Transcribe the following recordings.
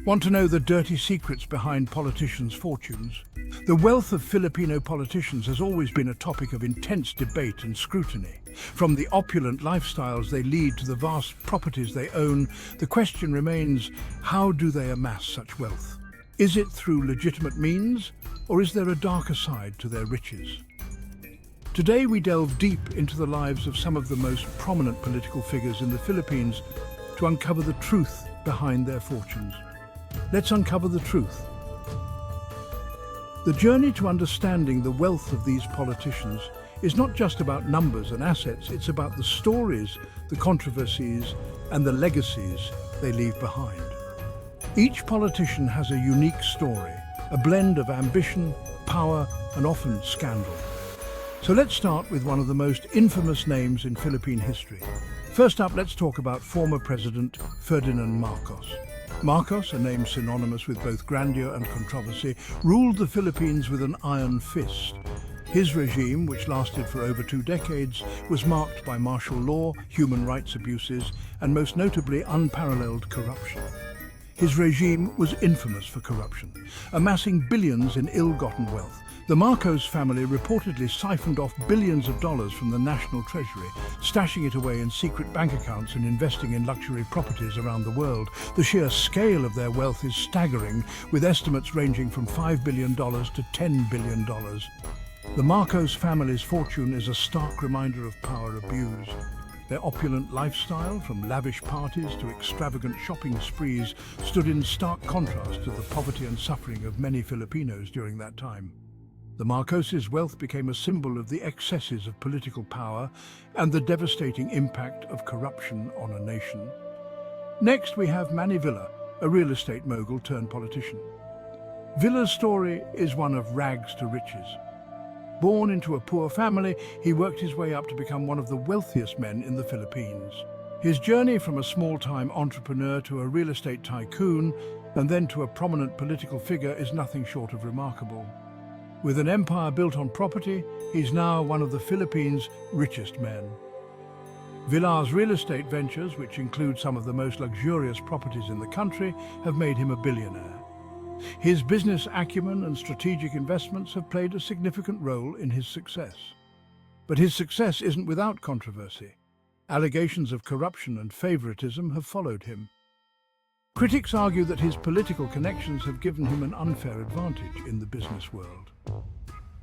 Want to know the dirty secrets behind politicians' fortunes? The wealth of Filipino politicians has always been a topic of intense debate and scrutiny. From the opulent lifestyles they lead to the vast properties they own, the question remains, how do they amass such wealth? Is it through legitimate means, or is there a darker side to their riches? Today we delve deep into the lives of some of the most prominent political figures in the Philippines to uncover the truth behind their fortunes. Let's uncover the truth. The journey to understanding the wealth of these politicians is not just about numbers and assets, it's about the stories, the controversies, and the legacies they leave behind. Each politician has a unique story, a blend of ambition, power, and often scandal. So let's start with one of the most infamous names in Philippine history. First up, let's talk about former President Ferdinand Marcos. Marcos, a name synonymous with both grandeur and controversy, ruled the Philippines with an iron fist. His regime, which lasted for over 2 decades, was marked by martial law, human rights abuses, and most notably unparalleled corruption. His regime was infamous for corruption, amassing billions in ill-gotten wealth. The Marcos family reportedly siphoned off billions of dollars from the national treasury, stashing it away in secret bank accounts and investing in luxury properties around the world. The sheer scale of their wealth is staggering, with estimates ranging from $5 billion to $10 billion. The Marcos family's fortune is a stark reminder of power abused. Their opulent lifestyle, from lavish parties to extravagant shopping sprees, stood in stark contrast to the poverty and suffering of many Filipinos during that time. The Marcoses' wealth became a symbol of the excesses of political power and the devastating impact of corruption on a nation. Next, we have Manny Villa, a real estate mogul turned politician. Villa's story is one of rags to riches. Born into a poor family, he worked his way up to become one of the wealthiest men in the Philippines. His journey from a small-time entrepreneur to a real estate tycoon and then to a prominent political figure is nothing short of remarkable. With an empire built on property, he's now one of the Philippines' richest men. Villa's real estate ventures, which include some of the most luxurious properties in the country, have made him a billionaire. His business acumen and strategic investments have played a significant role in his success. But his success isn't without controversy. Allegations of corruption and favoritism have followed him. Critics argue that his political connections have given him an unfair advantage in the business world.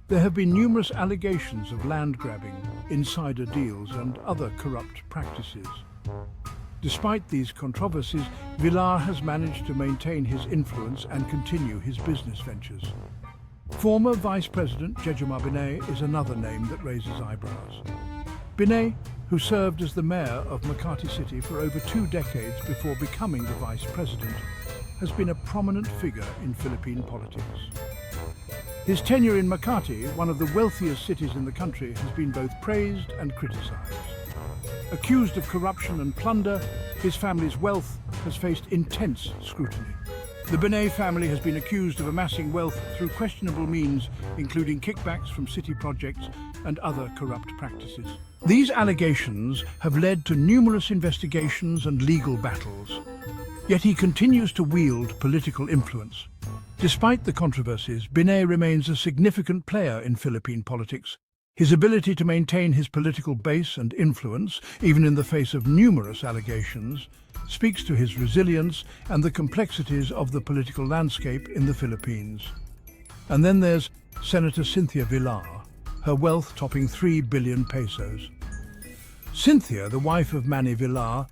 There have been numerous allegations of land grabbing, insider deals, and other corrupt practices. Despite these controversies, Villar has managed to maintain his influence and continue his business ventures. Former Vice President Jejomar Binay is another name that raises eyebrows. Binay, who served as the mayor of Makati City for over 2 decades before becoming the vice president, has been a prominent figure in Philippine politics. His tenure in Makati, one of the wealthiest cities in the country, has been both praised and criticized. Accused of corruption and plunder, his family's wealth has faced intense scrutiny. The Binay family has been accused of amassing wealth through questionable means, including kickbacks from city projects and other corrupt practices. These allegations have led to numerous investigations and legal battles, yet he continues to wield political influence. Despite the controversies, Binay remains a significant player in Philippine politics. His ability to maintain his political base and influence, even in the face of numerous allegations, speaks to his resilience and the complexities of the political landscape in the Philippines. And then there's Senator Cynthia Villar, her wealth topping 3 billion pesos. Cynthia, the wife of Manny Villar,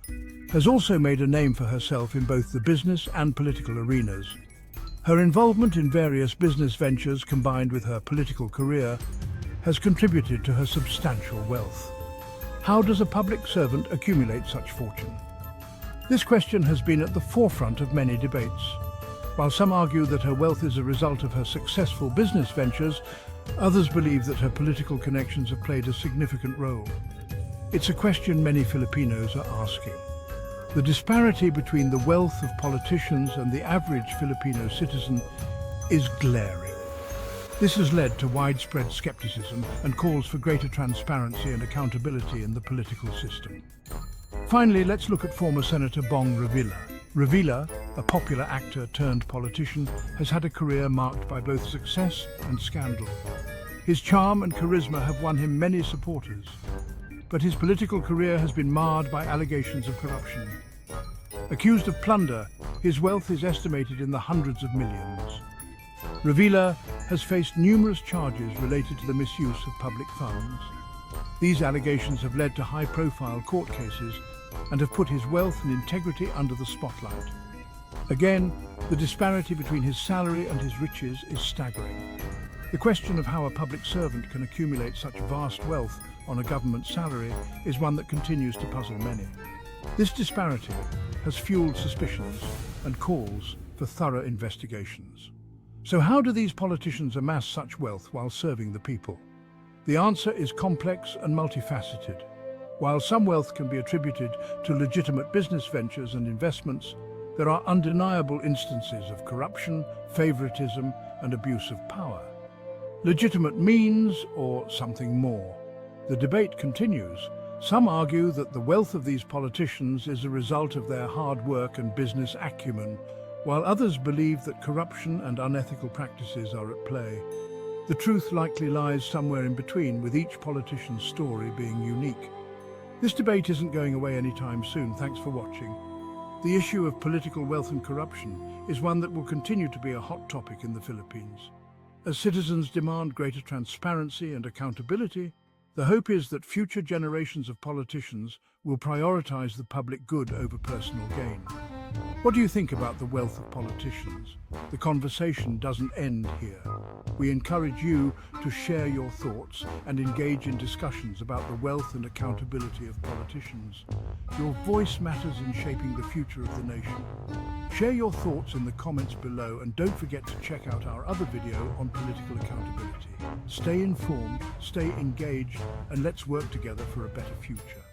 has also made a name for herself in both the business and political arenas. Her involvement in various business ventures combined with her political career has contributed to her substantial wealth. How does a public servant accumulate such fortune? This question has been at the forefront of many debates. While some argue that her wealth is a result of her successful business ventures, others believe that her political connections have played a significant role. It's a question many Filipinos are asking. The disparity between the wealth of politicians and the average Filipino citizen is glaring. This has led to widespread skepticism and calls for greater transparency and accountability in the political system. Finally, let's look at former Senator Bong Revilla. Revilla, a popular actor turned politician, has had a career marked by both success and scandal. His charm and charisma have won him many supporters, but his political career has been marred by allegations of corruption. Accused of plunder, his wealth is estimated in the hundreds of millions. Ravila has faced numerous charges related to the misuse of public funds. These allegations have led to high-profile court cases and have put his wealth and integrity under the spotlight. Again, the disparity between his salary and his riches is staggering. The question of how a public servant can accumulate such vast wealth on a government salary is one that continues to puzzle many. This disparity has fueled suspicions and calls for thorough investigations. So how do these politicians amass such wealth while serving the people? The answer is complex and multifaceted. While some wealth can be attributed to legitimate business ventures and investments, there are undeniable instances of corruption, favoritism, and abuse of power. Legitimate means or something more? The debate continues. Some argue that the wealth of these politicians is a result of their hard work and business acumen, while others believe that corruption and unethical practices are at play. The truth likely lies somewhere in between, with each politician's story being unique. This debate isn't going away anytime soon. Thanks for watching. The issue of political wealth and corruption is one that will continue to be a hot topic in the Philippines. As citizens demand greater transparency and accountability, the hope is that future generations of politicians will prioritize the public good over personal gain. What do you think about the wealth of politicians? The conversation doesn't end here. We encourage you to share your thoughts and engage in discussions about the wealth and accountability of politicians. Your voice matters in shaping the future of the nation. Share your thoughts in the comments below, and don't forget to check out our other video on political accountability. Stay informed, stay engaged, and let's work together for a better future.